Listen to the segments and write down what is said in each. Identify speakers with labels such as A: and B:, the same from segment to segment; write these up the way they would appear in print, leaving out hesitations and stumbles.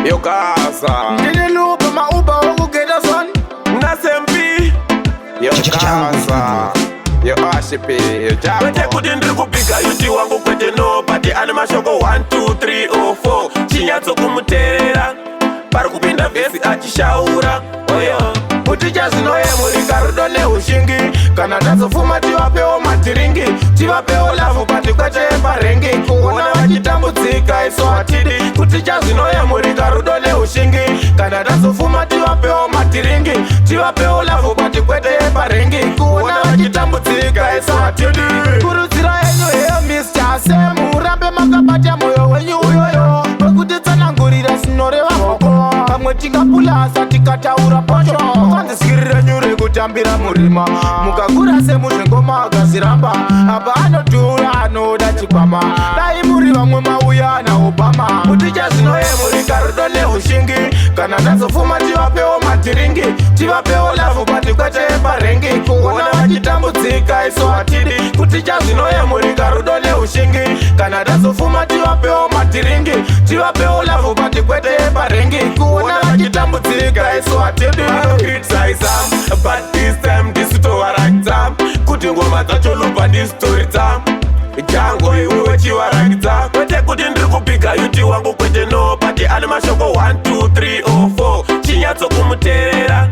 A: Yo casa
B: Ndine lubho maubha ukugeta son
A: Nasempi Yo casa Yo ashipi Yo japo Kwete kuti ndiri kupika yuti wangu kwete nobody ane mashoko 1, 2, 3, 4 Chinyatso kumuterera Pari kupinda vesi achishaura Oyo Kuti chazinoye murika rudo neushingi Kana tazofuma tivapewo matiringi Tivapewo lavu pati kwete parengi Kuona vachitambudzika iso hatidi Kuti chazinoye murika rudo neushingi Kana tazofuma tivapewo matiringi Tivapewo lavu pati kwete parengi Kuona vachitambudzika iso hatidi Kurudzira yenyu heyo Mr. Sam Murambe makabata moyo wenyu uyoyo Wekuti tsanangurira sinoreva hoko Pamwe tingapulasa tikataura pocho Kanzisikirira nyure kutambira murima Mukakura semuzvengoma akaziramba Apa anodhura anoda chikwama Dai muri vamwe mauya naObama Kuti chazinoye murika rudo neushingi Kana tazofuma tivapewo matiringi Tivapewo lavu pati kwete parengi Kuona vachitambudzika iso hatidi Kuti chazinoye murika rudo neushingi Kana tazofuma tivapewo matiringi Tivapewo lavu pati kwete parengi Kuona vachitambudzika iso hatidi Criticize but this time ndisitowarakidza Kuti ngoma dzacho lupa ndisitoridza Jango iwewe chiwarakidza Kwete kuti ndiri kupika yuti wangu kwete nobody ane mashoko 1, 2, 3, 4 Chinyatso kumuterera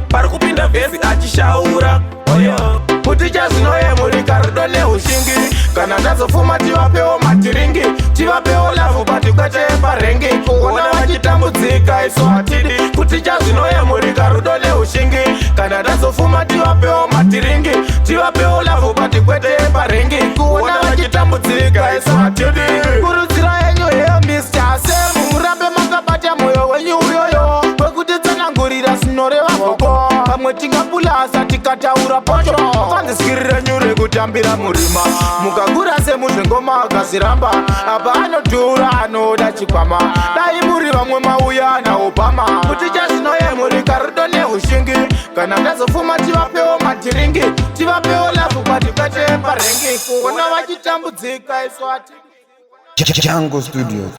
A: Pari kupinda vesi achishaura Oyo Kuti chazinoye murika rudo neushingi Kana tazofuma tivapewo matiringi Tivapewo lavu pati kwete parengi Kuona vachitambudzika iso hatidi Kuti chazinoye murika rudo neushingi Kana tazofuma tivapewo matiringi Tivapewo lavu pati kwete parengi Kuona vachitambudzika iso hatidi Kurudzira yenyu heyo Mr. Sam Murambe makabata moyo wenyu uyoyo Wekuti tsanangurira sinoreva hoko Pamwe tingapulasa tikataura pocho Kanzisikirira nyure kutambira murima Mukakura semuzvengoma akaziramba Apa anodhura anoda chikwama Dai muri vamwe mauya naObama Kuti chazinoye murika rudo neushingi Kana tazofuma tivapewo matiringi Tivapewo lavu pati kwete parengi Kuona vachitambudzika iso hatidi
C: Jungle Studios.